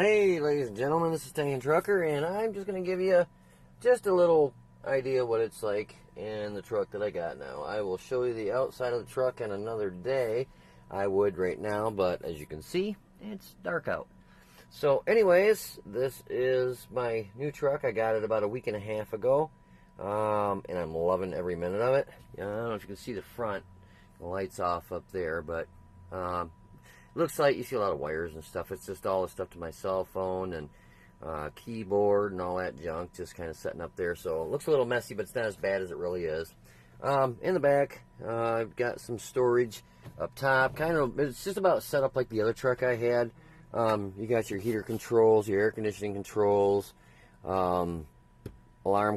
Hey, ladies and gentlemen, this is Tank Trucker, and I'm just going to give you just a little idea what it's like in the truck that I got now. I will show you the outside of the truck on another day. I would right now, but as you can see, it's dark out. So anyways, this is my new truck. I got it about a week and a half ago, and I'm loving every minute of it. I don't know if you can see the front. The light's off up there, but looks like you see a lot of wires and stuff. It's just all the stuff to my cell phone and keyboard and all that junk just kind of setting up there. So it looks a little messy, but it's not as bad as it really is. In the back, I've got some storage up top. It's just about set up like the other truck I had. You got your heater controls, your air conditioning controls, alarm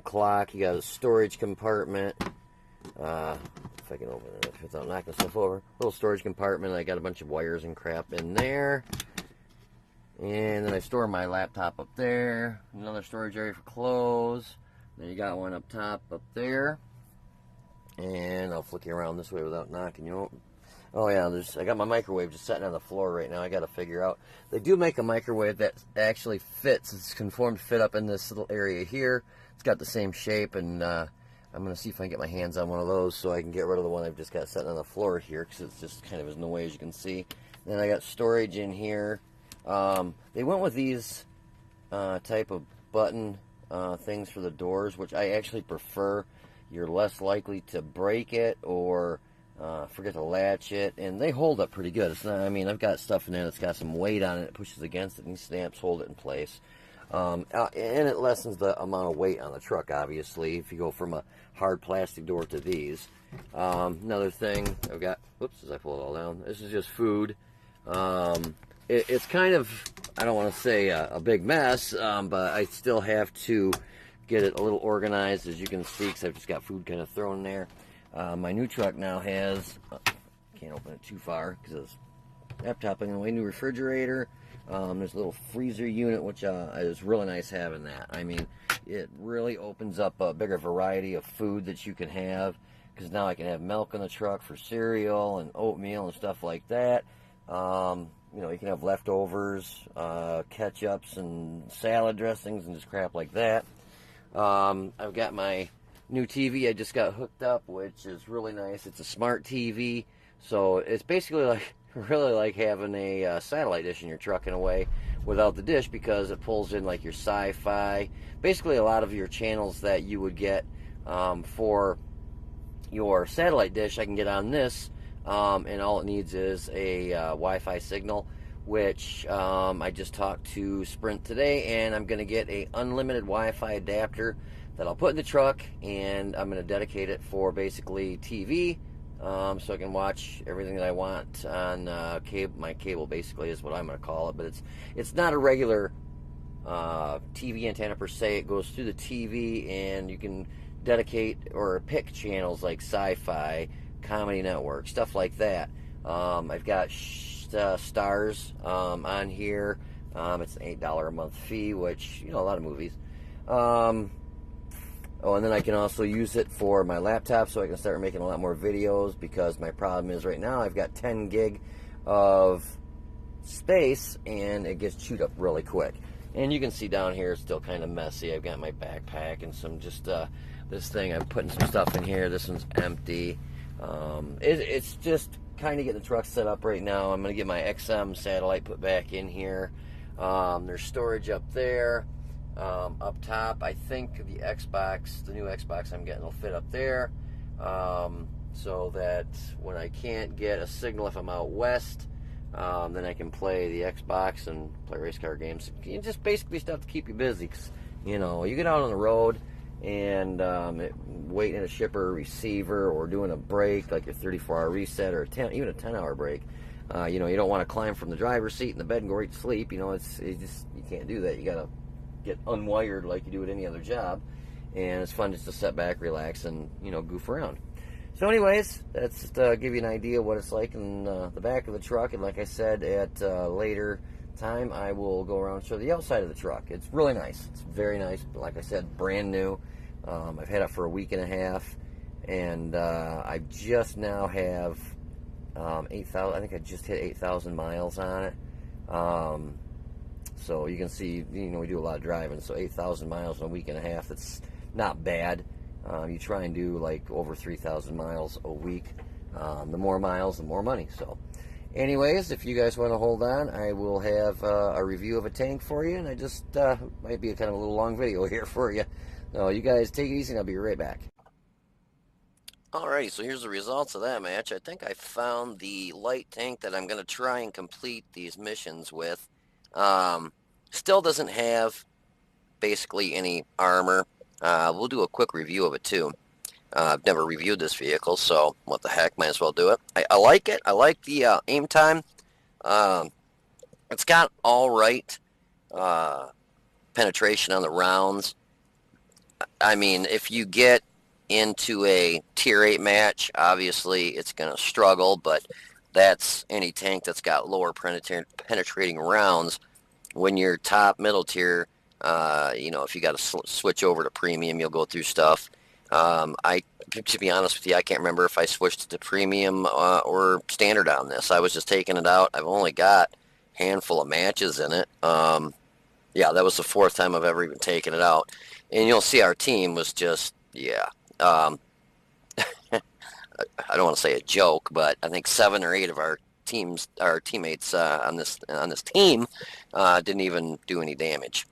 clock. You got a storage compartment. If I can open it without knocking stuff over. Little storage compartment. I got a bunch of wires and crap in there. And then I store my laptop up there. Another storage area for clothes. Then you got one up top up there. And I'll flick you around this way without knocking you over. Oh yeah, I got my microwave just sitting on the floor right now. I got to figure out. They do make a microwave that actually fits. It's conformed to fit up in this little area here. It's got the same shape, and I'm going to see if I can get my hands on one of those so I can get rid of the one I've just got sitting on the floor here because it's just kind of in the way, as you can see. Then I got storage in here. They went with these type of button things for the doors, which I actually prefer. You're less likely to break it or forget to latch it, and they hold up pretty good. It's not, I mean, I've got stuff in there that's got some weight on it. It pushes against it, and these stamps hold it in place. And it lessens the amount of weight on the truck, obviously, if you go from a hard plastic door to these. Another thing I've got, whoops, as I pull it all down, this is just food. It's kind of, I don't want to say a big mess, but I still have to get it a little organized, as you can see, because I've just got food kind of thrown in there. My new truck now has, can't open it too far because it's laptop anyway, new refrigerator. There's a little freezer unit, which is really nice having that. I mean, it really opens up a bigger variety of food that you can have, because now I can have milk in the truck for cereal and oatmeal and stuff like that. You know, you can have leftovers, ketchups and salad dressings and just crap like that. I've got my new TV I just got hooked up, which is really nice. It's a smart TV, so it's basically like really like having a satellite dish in your truck in a way without the dish, because it pulls in like your sci-fi, basically a lot of your channels that you would get for your satellite dish. I can get on this, and all it needs is a Wi-Fi signal, which I just talked to Sprint today, and I'm going to get a unlimited Wi-Fi adapter that I'll put in the truck, and I'm going to dedicate it for basically TV, so I can watch everything that I want on cable. My cable basically is what I'm going to call it, but it's not a regular TV antenna per se. It goes through the TV, and you can dedicate or pick channels like Sci-Fi, Comedy Network, stuff like that. I've got Stars on here. It's an $8 a month fee, which, you know, a lot of movies. Oh, and then I can also use it for my laptop, so I can start making a lot more videos, because my problem is right now I've got 10 gig of space, and it gets chewed up really quick. And you can see down here it's still kind of messy. I've got my backpack and some just this thing. I'm putting some stuff in here. This one's empty. It's just kind of getting the truck set up right now. I'm going to get my XM satellite put back in here. There's storage up there. Up top, I think the new Xbox I'm getting will fit up there, so that when I can't get a signal if I'm out west, then I can play the Xbox and play race car games. Just basically stuff to keep you busy, 'cause, you know, you get out on the road and waiting at a shipper or receiver, or doing a break like your 34-hour reset, or even a 10-hour break. You know, you don't want to climb from the driver's seat in the bed and go right to sleep. You know, you can't do that. You gotta get unwired like you do at any other job, and it's fun just to sit back, relax, and, you know, goof around. So anyways, that's just to give you an idea what it's like in the back of the truck. And like I said, at later time I will go around and show the outside of the truck. It's really nice. It's very nice. But like I said, brand new. I've had it for a week and a half, and I just now have 8,000. I think I just hit 8,000 miles on it. So you can see, we do a lot of driving. So 8,000 miles in a week and a half, that's not bad. You try and do like over 3,000 miles a week. The more miles, the more money. So anyways, if you guys want to hold on, I will have a review of a tank for you. And I just might be a kind of a little long video here for you. So you guys take it easy and I'll be right back. Alrighty, so here's the results of that match. I think I found the light tank that I'm going to try and complete these missions with. Still doesn't have basically any armor. We'll do a quick review of it too. I've never reviewed this vehicle, so what the heck, might as well do it. I like it. I like the aim time. It's got alright penetration on the rounds. I mean, if you get into a tier 8 match, obviously it's going to struggle, but that's any tank that's got lower penetrating rounds. When you're top middle tier, if you got to switch over to premium, you'll go through stuff. To be honest with you, I can't remember if I switched to premium or standard on this. I was just taking it out. I've only got a handful of matches in it. Yeah, that was the 4th time I've ever even taken it out. And you'll see our team was just, I don't want to say a joke, but I think 7 or 8 of our teammates on this team didn't even do any damage.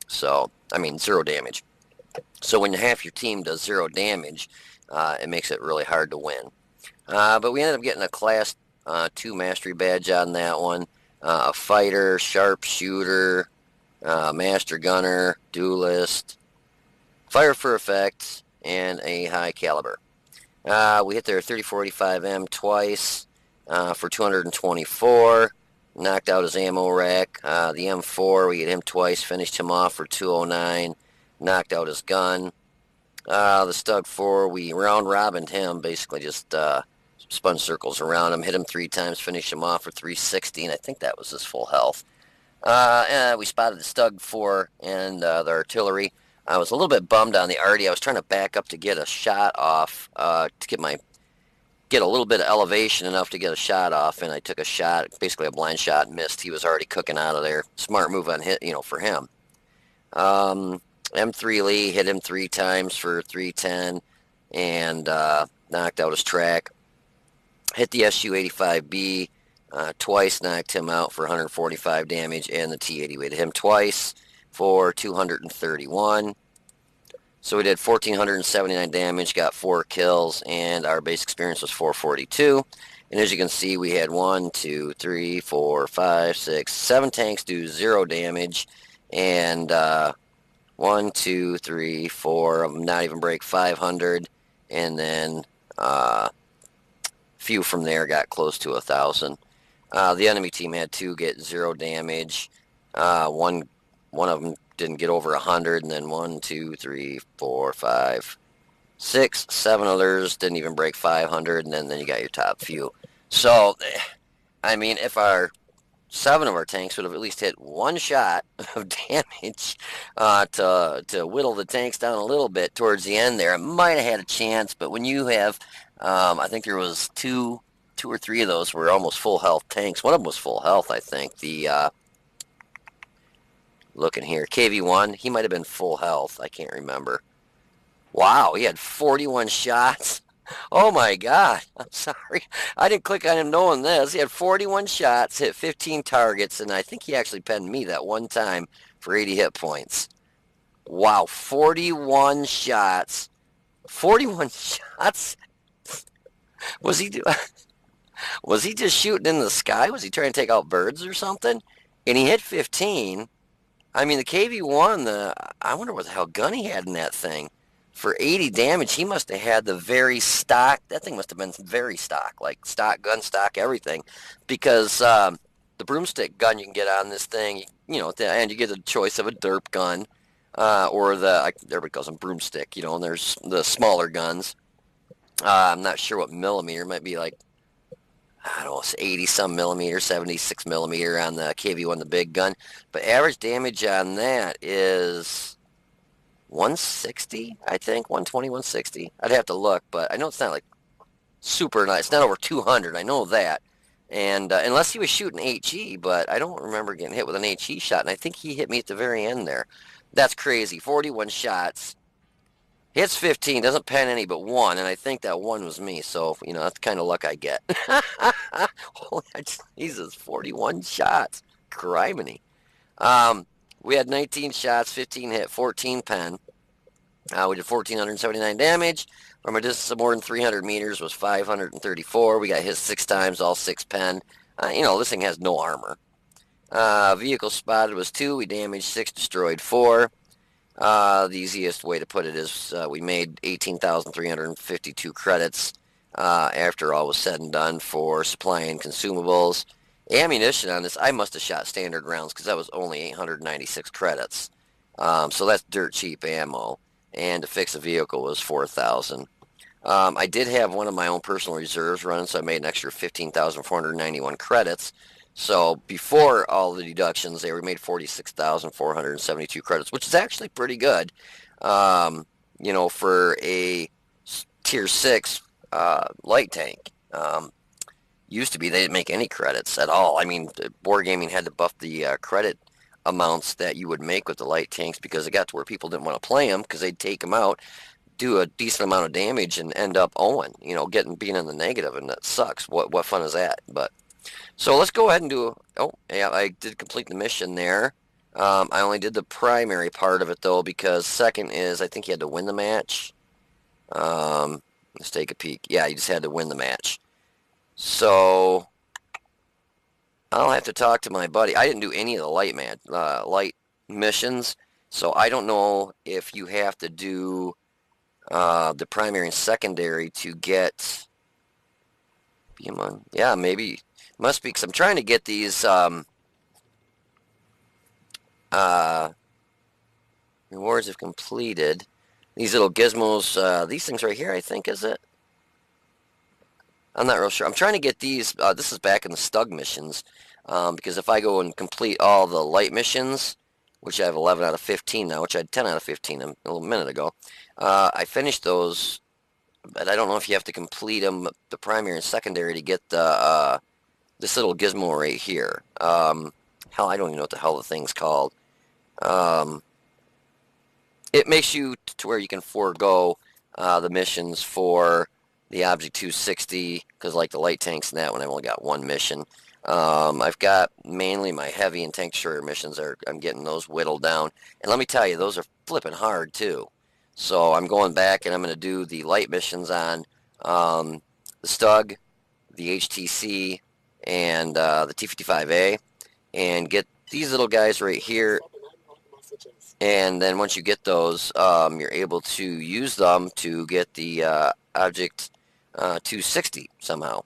So, I mean, 0 damage. So when half your team does 0 damage, it makes it really hard to win. But we ended up getting a Class 2 Mastery badge on that one. A Fighter, Sharpshooter, Master Gunner, Duelist, Fire for Effect, and a High Caliber. We hit their 3045M twice for 224. Knocked out his ammo rack. The M4, we hit him twice, finished him off for 209. Knocked out his gun. The Stug 4, we round-robined him, basically just spun circles around him, hit him 3 times, finished him off for 360, and I think that was his full health. We spotted the Stug 4 and the artillery. I was a little bit bummed on the arty. I was trying to back up to get a shot off, to get a little bit of elevation enough to get a shot off, and I took a shot, basically a blind shot, and missed. He was already cooking out of there. Smart move on hit, for him. M3 Lee hit him 3 times for 310 and knocked out his track. Hit the SU-85B twice, knocked him out for 145 damage, and the T-80 hit him twice for 231. So we did 1,479 damage, got 4 kills, and our base experience was 442. And as you can see, we had 1, 2, 3, 4, 5, 6, 7 tanks do 0 damage, and 1, 2, 3, 4 of them not even break 500, and then few from there got close to 1,000. The enemy team had 2 get 0 damage. One of them didn't get over 100, and then 1, 2, 3, 4, 5, 6, 7 others didn't even break 500, and then you got your top few. So, I mean, if 7 of our tanks would have at least hit 1 shot of damage to whittle the tanks down a little bit towards the end there, it might have had a chance. But when you have, I think there was two or three of those were almost full health tanks. One of them was full health, I think. Looking here, KV-1, he might have been full health. I can't remember. Wow, he had 41 shots. Oh my God, I'm sorry. I didn't click on him knowing this. He had 41 shots, hit 15 targets, and I think he actually penned me that one time for 80 hit points. Wow, 41 shots. 41 shots? Was he just shooting in the sky? Was he trying to take out birds or something? And he hit 15. I mean, the KV-1, I wonder what the hell gun he had in that thing. For 80 damage, he must have had the very stock. That thing must have been very stock, like stock, gun stock, everything. Because the broomstick gun you can get on this thing, at the end you get a choice of a derp gun or everybody calls them broomstick, and there's the smaller guns. I'm not sure what millimeter. It might be like, I don't know, 80-some millimeter, 76 millimeter on the KV-1, the big gun. But average damage on that is 160, I think, 120, 160. I'd have to look, but I know it's not like super nice. It's not over 200. I know that. And unless he was shooting HE, but I don't remember getting hit with an HE shot, and I think he hit me at the very end there. That's crazy. 41 shots. Hits 15, doesn't pen any but one, and I think that one was me, so, you know, that's the kind of luck I get. Holy Jesus, 41 shots. Criminy. We had 19 shots, 15 hit, 14 pen. We did 1,479 damage. From a distance of more than 300 meters was 534. We got hit 6 times, all 6 pen. You know, this thing has no armor. Vehicle spotted was 2. We damaged 6, destroyed 4. The easiest way to put it is we made 18,352 credits after all was said and done for supplying consumables. Ammunition on this, I must have shot standard rounds because that was only 896 credits. So that's dirt cheap ammo. And to fix a vehicle was 4,000. I did have one of my own personal reserves running, so I made an extra 15,491 credits. So before all the deductions, they made 46,472 credits, which is actually pretty good. You know, for a tier 6 light tank. Used to be they didn't make any credits at all. I mean, Wargaming had to buff the credit amounts that you would make with the light tanks because it got to where people didn't want to play them because they'd take them out, do a decent amount of damage, and end up owing. You know, being in the negative, and that sucks. What fun is that? But so let's go ahead and do. Oh, yeah, I did complete the mission there. I only did the primary part of it though because second is I think you had to win the match. Let's take a peek. Yeah, you just had to win the match. So I'll have to talk to my buddy. I didn't do any of the light missions, so I don't know if you have to do the primary and secondary to get. Yeah, maybe must be because I'm trying to get these rewards have completed. These little gizmos, these things right here, I think, is it? I'm not real sure. I'm trying to get these. This is back in the Stug missions. Because if I go and complete all the light missions, which I have 11 out of 15 now, which I had 10 out of 15 a little minute ago, I finished those, but I don't know if you have to complete them, the primary and secondary, to get this little gizmo right here. Hell, I don't even know what the hell the thing's called. It makes you to where you can forego the missions for the Object 260, because like the light tanks and that one, I've only got one mission. I've got mainly my heavy and tank destroyer missions. I'm getting those whittled down. And let me tell you, those are flipping hard too. So I'm going back and I'm going to do the light missions on the Stug, the HTC, and the T-55A, and get these little guys right here. And then once you get those, you're able to use them to get the Object 260 somehow.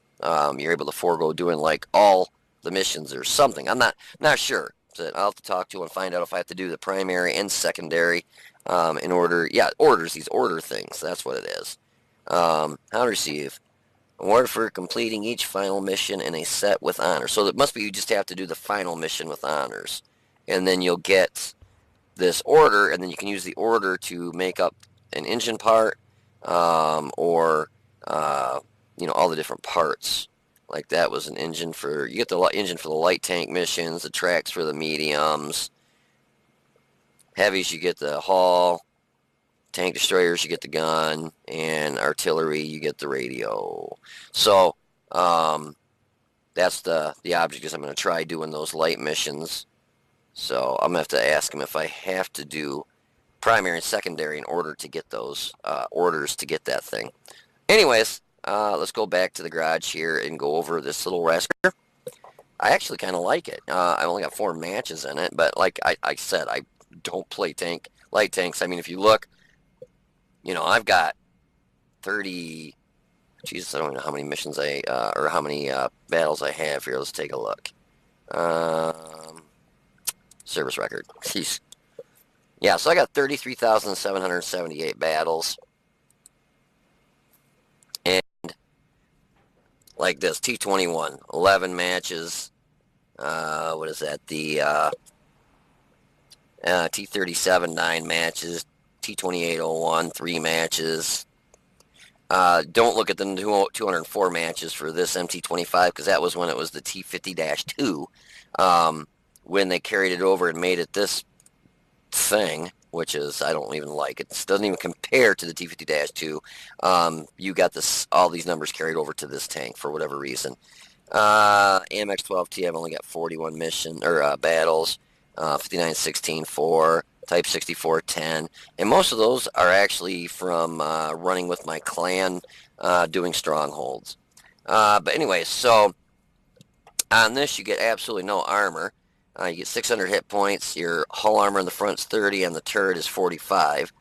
You're able to forego doing like all the missions or something. I'm not sure. So I'll have to talk to and find out if I have to do the primary and secondary in order. Yeah, orders. These order things. That's what it is. How to receive. Award for completing each final mission in a set with honors. So it must be you just have to do the final mission with honors. And then you'll get this order, and then you can use the order to make up an engine part or you know, all the different parts. Like that was an engine for, you get the engine for the light tank missions, the tracks for the mediums. Heavies, you get the hull. Tank destroyers, you get the gun. And artillery, you get the radio. So, that's the object, is I'm going to try doing those light missions. So I'm going to have to ask him if I have to do primary and secondary in order to get those orders to get that thing. Anyways, let's go back to the garage here and go over this little rascal. I actually kind of like it. I only got 4 matches in it, but like I said, I don't play light tanks. I mean, if you look, you know, I've got 30. Jesus, I don't know how many missions or how many battles I have here. Let's take a look. Service record. Jeez. Yeah, so I got 33,778 battles. And like this, T-21, 11 matches. What is that? The T-37, 9 matches. T-2801, 3 matches. Don't look at the 204 matches for this MT25 because that was when it was the T50-2 when they carried it over and made it this thing, which is, I don't even like it. It doesn't even compare to the T50-2. You got all these numbers carried over to this tank for whatever reason. AMX-12T, I've only got 41 mission or battles, 59-16-4, Type 64-10, and most of those are actually from running with my clan, doing strongholds. But anyway, so on this you get absolutely no armor. You get 600 hit points. Your hull armor in the front is 30, and the turret is 45.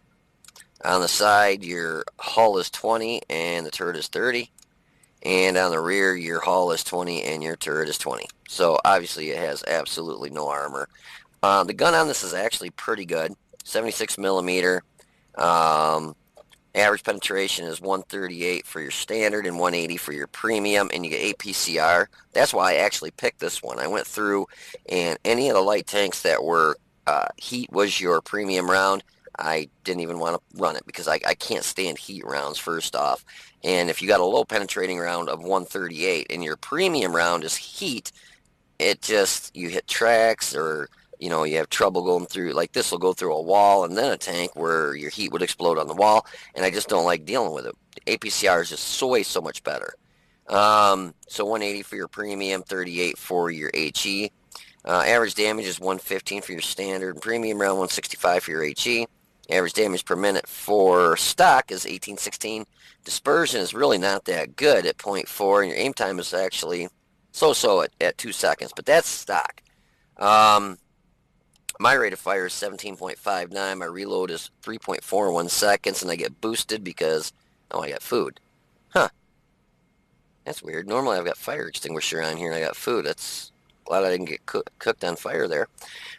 On the side, your hull is 20, and the turret is 30. And on the rear, your hull is 20, and your turret is 20. So obviously, it has absolutely no armor. The gun on this is actually pretty good. 76 millimeter. Average penetration is 138 for your standard and 180 for your premium, and you get APCR. That's why I actually picked this one. I went through, and any of the light tanks that were heat was your premium round, I didn't even want to run it because I can't stand heat rounds, first off. And if you got a low penetrating round of 138 and your premium round is heat, it just, you hit tracks, or you have trouble going through, like this will go through a wall and then a tank where your heat would explode on the wall, and I just don't like dealing with it. APCR is just so much better. So 180 for your premium, 38 for your HE. Average damage is 115 for your standard and premium round, 165 for your HE. Average damage per minute for stock is 18-16. Dispersion is really not that good at 0.4, and your aim time is actually so at 2 seconds, but that's stock. My rate of fire is 17.59. My reload is 3.41 seconds, and I get boosted because, I got food. Huh. That's weird. Normally I've got fire extinguisher on here, and I got food. That's glad I didn't get cooked on fire there.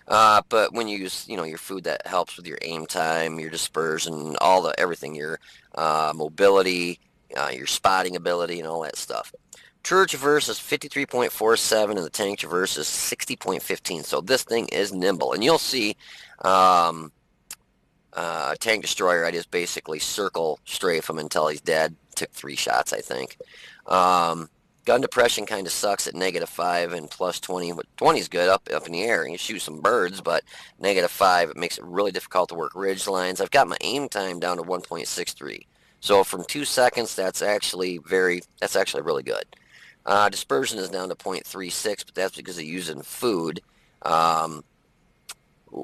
But when you use, your food, that helps with your aim time, your dispersion, everything, your mobility, your spotting ability, and all that stuff. Turret traverse is 53.47, and the tank traverse is 60.15. So this thing is nimble, and you'll see tank destroyer. I just basically circle strafe him until he's dead. Took 3 shots, I think. Gun depression kind of sucks at -5 and +20. But 20 is good up in the air. You shoot some birds, but -5, it makes it really difficult to work ridge lines. I've got my aim time down to 1.63. So from 2 seconds, that's actually really good. Dispersion is down to 0.36, but that's because of using food.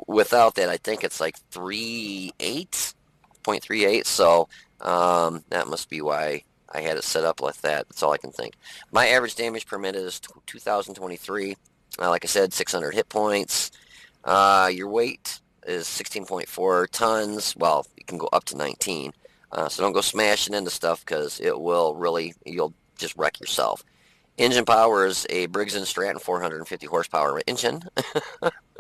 Without that, I think it's like 0.38. So that must be why I had it set up like that. That's all I can think. My average damage per minute is 2,023. Like I said, 600 hit points. Your weight is 16.4 tons. Well, you can go up to 19. So don't go smashing into stuff because you'll just wreck yourself. Engine power is a Briggs & Stratton 450 horsepower engine.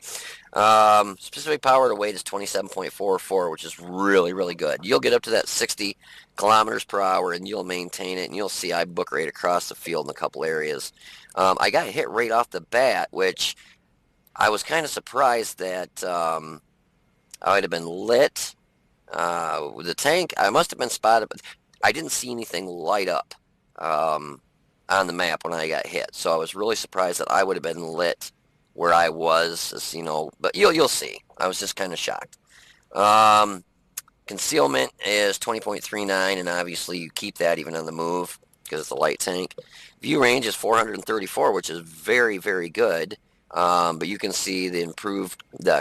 Specific power to weight is 27.44, which is really good. You'll get up to that 60 kilometers per hour, and you'll maintain it, and you'll see I book rate across the field in a couple areas. I got hit right off the bat, which I was kind of surprised that I would have been lit. With the tank, I must have been spotted, but I didn't see anything light up on the map when I got hit. So I was really surprised that I would have been lit where I was, but you'll see. I was just kind of shocked. Concealment is 20.39, and obviously you keep that even on the move because it's a light tank. View range is 434, which is very good. But you can see the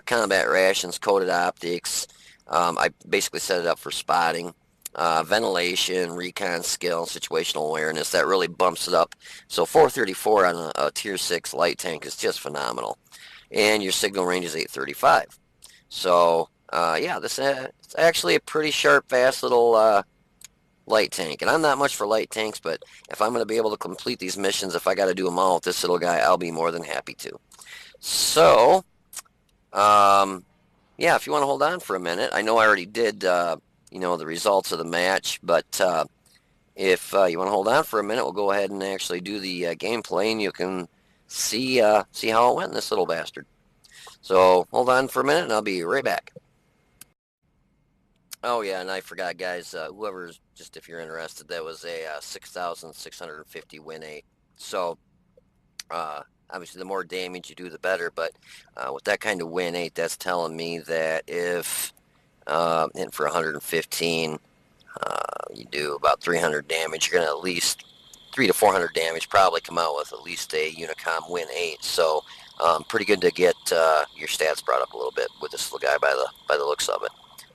combat rations, coated optics. I basically set it up for spotting. Ventilation, recon skill, situational awareness, that really bumps it up. So 434 on a tier 6 light tank is just phenomenal. And your signal range is 835. So this it's actually a pretty sharp, fast little light tank. And I'm not much for light tanks, but if I'm going to be able to complete these missions, if I got to do them all with this little guy, I'll be more than happy to. So if you want to hold on for a minute, I know I already did the results of the match, but if you want to hold on for a minute, we'll go ahead and actually do the gameplay, and you can see how it went in this little bastard. So hold on for a minute, and I'll be right back. Oh yeah, and I forgot, guys. Whoever's just if you're interested, that was a 6,650 win 8. So uh, obviously, the more damage you do, the better. But with that kind of win 8, that's telling me that if hitting for 115, you do about 300 damage. You're gonna at least 300 to 400 damage. Probably come out with at least a Unicom win 8. So pretty good to get your stats brought up a little bit with this little guy by the looks of it.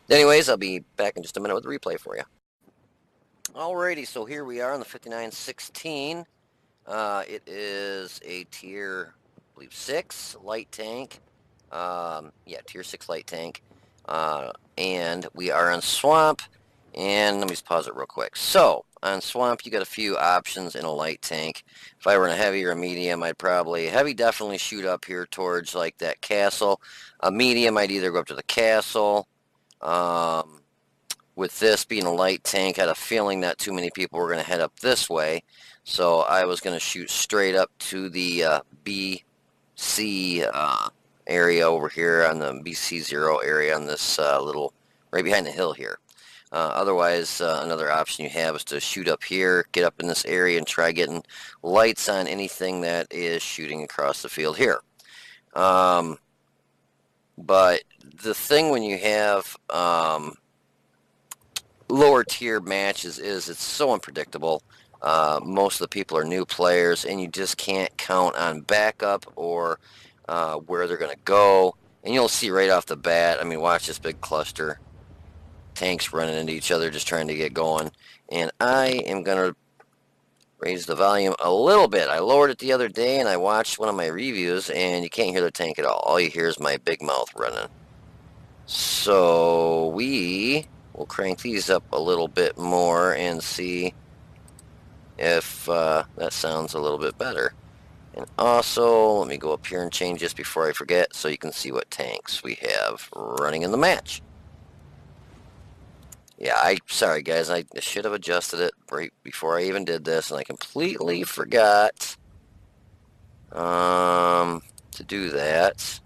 Anyways, I'll be back in just a minute with a replay for you. Alrighty, so here we are on the 5916. It is a tier, I believe, 6 light tank. Yeah, tier 6 light tank. And we are on Swamp. And let me just pause it real quick. So, on Swamp, you got a few options in a light tank. If I were in a heavy or a medium, I'd probably, heavy definitely shoot up here towards like that castle. A medium, I'd either go up to the castle. With this being a light tank, I had a feeling not too many people were going to head up this way. So I was going to shoot straight up to the BC area over here on the BC0 area on this little, right behind the hill here. Otherwise, another option you have is to shoot up here, get up in this area, and try getting lights on anything that is shooting across the field here. But the thing when you have lower tier matches is it's so unpredictable. Most of the people are new players, and you just can't count on backup or where they're going to go. And you'll see right off the bat, I mean, watch this big cluster. Tanks running into each other just trying to get going. And I am going to raise the volume a little bit. I lowered it the other day, and I watched one of my reviews, and you can't hear the tank at all. All you hear is my big mouth running. So we'll crank these up a little bit more and see if that sounds a little bit better. And also, let me go up here and change this before I forget so you can see what tanks we have running in the match. Yeah, sorry guys, I should have adjusted it right before I even did this, and I completely forgot to do that.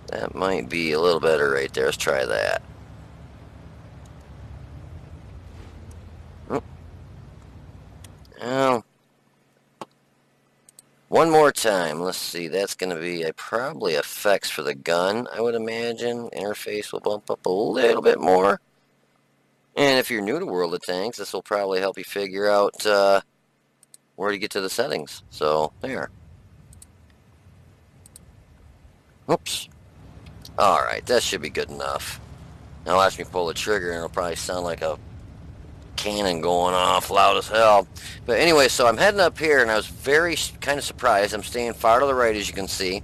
That might be a little better right there. Let's try that. Well, one more time. Let's see. That's going to be probably effects for the gun, I would imagine. Interface will bump up a little bit more. And if you're new to World of Tanks, this will probably help you figure out where to get to the settings. So, there. Oops. Alright, that should be good enough. Now watch me pull the trigger and it'll probably sound like a cannon going off loud as hell. But anyway, so I'm heading up here and I was very kind of surprised. I'm staying far to the right, as you can see.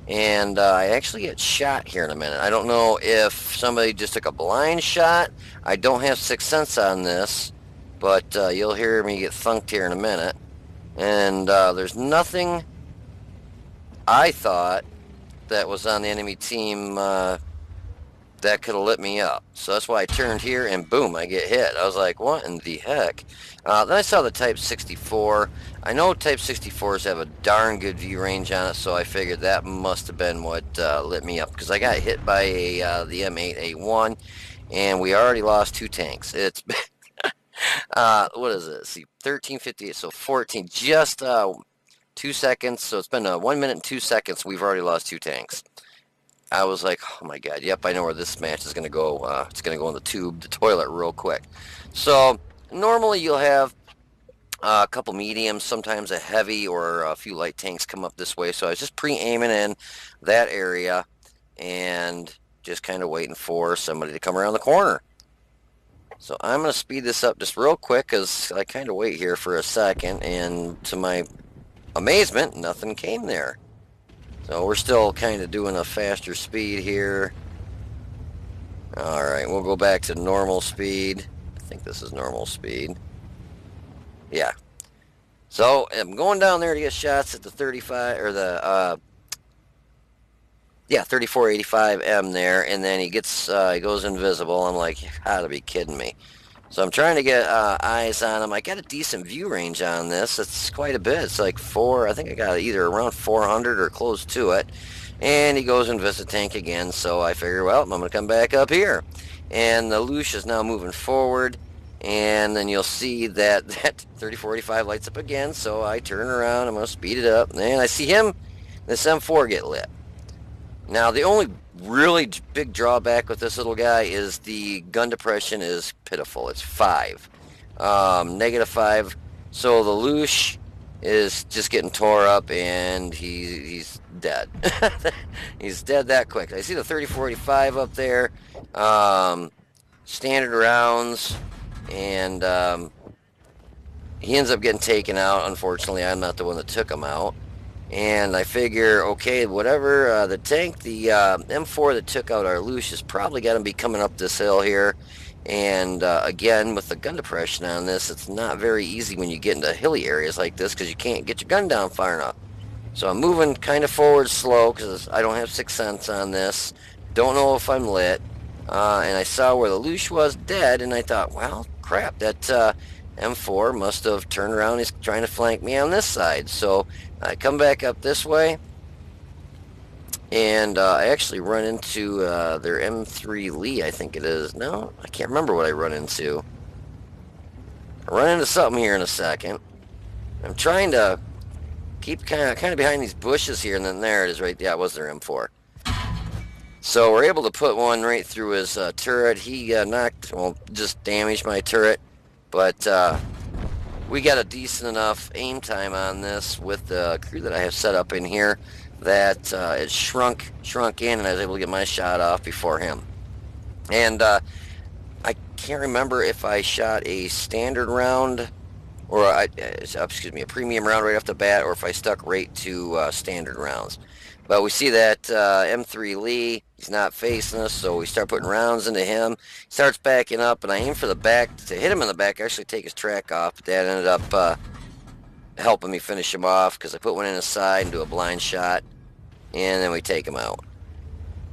And I actually get shot here in a minute. I don't know if somebody just took a blind shot. I don't have Sixth Sense on this, but you'll hear me get thunked here in a minute. And there's nothing, I thought, that was on the enemy team that could have lit me up. So that's why I turned here and boom, I get hit. I was like, what in the heck? Then I saw the Type 64. I know Type 64s have a darn good view range on it, so I figured that must have been what lit me up, because I got hit by the M8A1, and we already lost 2 tanks. It's what is it? See, 1358, so 14, just 2 seconds. So it's been 1 minute and 2 seconds. We've already lost 2 tanks. I was like, oh my god, yep, I know where this match is going to go. It's going to go in the toilet real quick. So normally you'll have a couple mediums, sometimes a heavy or a few light tanks come up this way. So I was just pre-aiming in that area and just kind of waiting for somebody to come around the corner. So I'm going to speed this up just real quick because I kind of wait here for a second, and to my amazement, nothing came there. So we're still kind of doing a faster speed here. Alright, we'll go back to normal speed. I think this is normal speed. Yeah. So I'm going down there to get shots at the 35, or the, 3485M there, and then he goes invisible. I'm like, you gotta be kidding me. So I'm trying to get eyes on him. I got a decent view range on this. It's quite a bit. It's like I think I got either around 400 or close to it. And he goes and visits the tank again, so I figure, well, I'm going to come back up here. And the Lush is now moving forward, and then you'll see that that 3045 lights up again, so I turn around, I'm going to speed it up, and I see him, this M4 get lit. Now, the only really big drawback with this little guy is the gun depression is pitiful. It's 5. -5. So the Lush is just getting tore up, and he's dead. He's dead that quick. I see the 3045 up there. Standard rounds, and he ends up getting taken out. Unfortunately, I'm not the one that took him out. And I figure, okay, whatever the tank, the M4 that took out our Lush has probably got to be coming up this hill here. And again, with the gun depression on this, it's not very easy when you get into hilly areas like this because you can't get your gun down far enough. So I'm moving kind of forward slow because I don't have 6th sense on this. Don't know if I'm lit. And I saw where the Lush was dead, and I thought, well, crap, that M4 must have turned around. He's trying to flank me on this side. So I come back up this way, and I actually run into their M3 Lee, I think it is. No, I can't remember what I run into. I run into something here in a second. I'm trying to keep kind of behind these bushes here, and then there it is right there. Yeah, it was their M4. So we're able to put one right through his turret. He just damaged my turret, but we got a decent enough aim time on this with the crew that I have set up in here that it shrunk in, and I was able to get my shot off before him. And I can't remember if I shot a standard round or a premium round right off the bat, or if I stuck right to standard rounds. But we see that M3 Lee, he's not facing us, so we start putting rounds into him. He starts backing up, and I aim for the back to hit him in the back, actually take his track off, but that ended up helping me finish him off because I put one in his side and do a blind shot, and then we take him out.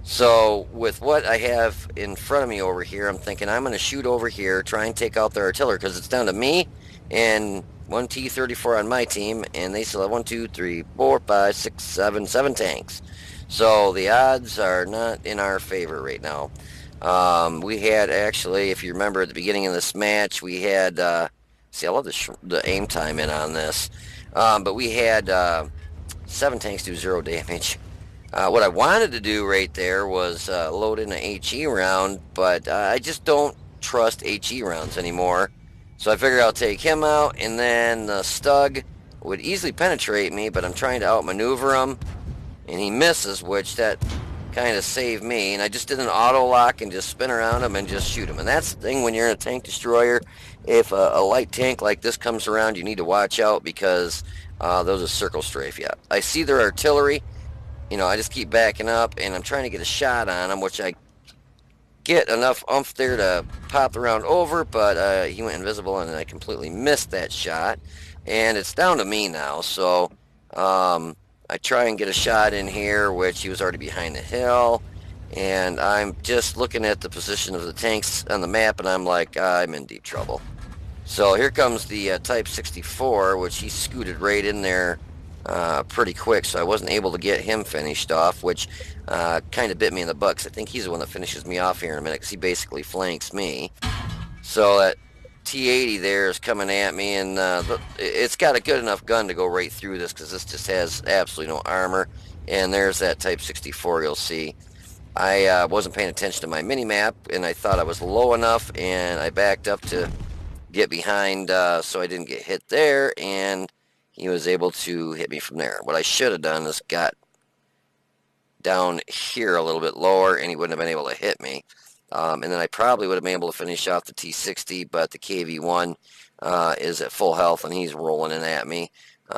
So with what I have in front of me over here, I'm thinking I'm going to shoot over here, try and take out their artillery, because it's down to me and one T-34 on my team, and they still have 1, 2, 3, 4, 5, 6, 7 tanks. So the odds are not in our favor right now. We had actually, if you remember at the beginning of this match, we had, see, I love the aim time in on this, but we had 7 tanks do 0 damage. What I wanted to do right there was load in an HE round, but I just don't trust HE rounds anymore. So I figured I'll take him out, and then the Stug would easily penetrate me, but I'm trying to outmaneuver him, and he misses, which that kind of saved me. And I just did an auto lock and just spin around him and just shoot him. And that's the thing when you're in a tank destroyer. If a light tank like this comes around, you need to watch out because those are circle strafe. Yeah, I see their artillery. You know, I just keep backing up, and I'm trying to get a shot on him, which I get enough oomph there to pop the round over, but he went invisible, and I completely missed that shot. And it's down to me now, so I try and get a shot in here, which he was already behind the hill, and I'm just looking at the position of the tanks on the map, and I'm like, I'm in deep trouble. So here comes the Type 64, which he scooted right in there pretty quick, so I wasn't able to get him finished off, which kind of bit me in the butt, 'cause I think he's the one that finishes me off here in a minute, because he basically flanks me. So that T-80 there is coming at me, and it's got a good enough gun to go right through this, because this just has absolutely no armor. And there's that Type 64 you'll see. I wasn't paying attention to my mini-map, and I thought I was low enough, and I backed up to get behind so I didn't get hit there, and he was able to hit me from there. What I should have done is got down here a little bit lower, and he wouldn't have been able to hit me. And then I probably would have been able to finish off the T-60, but the KV-1 is at full health, and he's rolling in at me,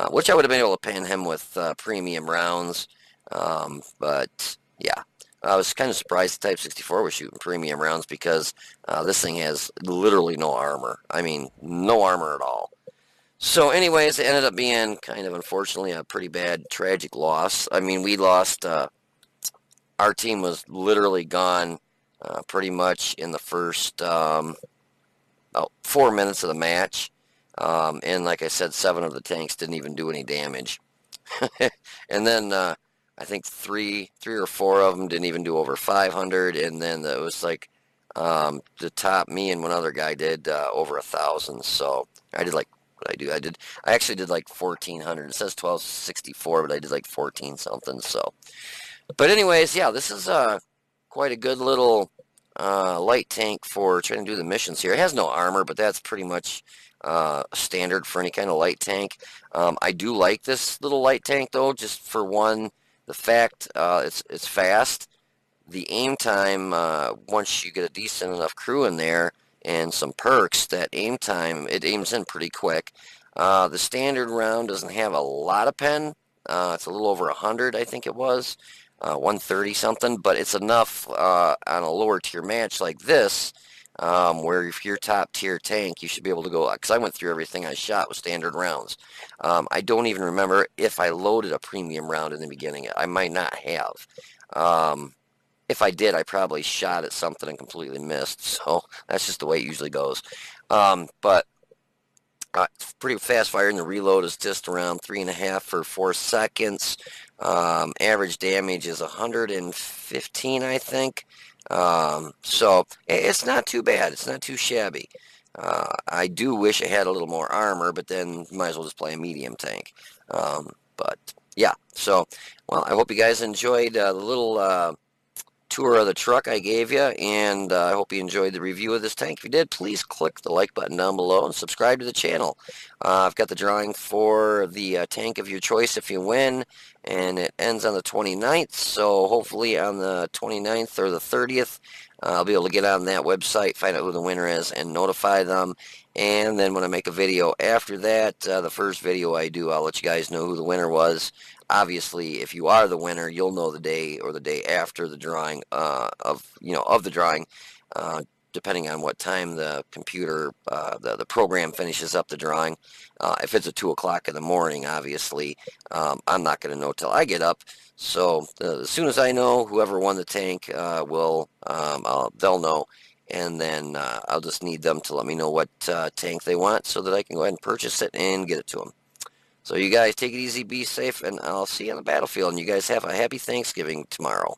which I would have been able to pin him with premium rounds. But yeah, I was kind of surprised the Type 64 was shooting premium rounds, because this thing has literally no armor. I mean, no armor at all. So anyways, it ended up being kind of, unfortunately, a pretty bad, tragic loss. I mean, we lost, our team was literally gone pretty much in the first 4 minutes of the match. And like I said, 7 of the tanks didn't even do any damage. And then I think three or four of them didn't even do over 500, and then it was like the top, me and one other guy did over 1,000. So I did like what I do. I actually did like 1,400. It says 1,264, but I did like 14 something. So, but anyways, yeah, this is quite a good little light tank for trying to do the missions here. It has no armor, but that's pretty much standard for any kind of light tank. I do like this little light tank though, just for one, the fact it's fast. The aim time, once you get a decent enough crew in there and some perks, that aim time, it aims in pretty quick. The standard round doesn't have a lot of pen. It's a little over 100, I think it was, 130 something, but it's enough on a lower tier match like this, where if you're top tier tank, you should be able to go, because I went through everything I shot with standard rounds. I don't even remember if I loaded a premium round in the beginning. I might not have. If I did, I probably shot at something and completely missed. So that's just the way it usually goes. But it's pretty fast firing. The reload is just around 3.5 for 4 seconds. Average damage is 115, I think. So it's not too bad. It's not too shabby. I do wish it had a little more armor, but then you might as well just play a medium tank. But yeah, so, well, I hope you guys enjoyed the little tour of the truck I gave you, and I hope you enjoyed the review of this tank. If you did, please click the like button down below and subscribe to the channel. I've got the drawing for the tank of your choice if you win, and it ends on the 29th, so hopefully on the 29th or the 30th, I'll be able to get on that website, find out who the winner is, and notify them. And then when I make a video after that, the first video I do, I'll let you guys know who the winner was. Obviously, if you are the winner, you'll know the day or the day after the drawing of the drawing, depending on what time the computer, the program finishes up the drawing. If it's at 2 o'clock in the morning, obviously, I'm not going to know till I get up. So as soon as I know, whoever won the tank they'll know, and then I'll just need them to let me know what tank they want so that I can go ahead and purchase it and get it to them. So you guys take it easy, be safe, and I'll see you on the battlefield, and you guys have a happy Thanksgiving tomorrow.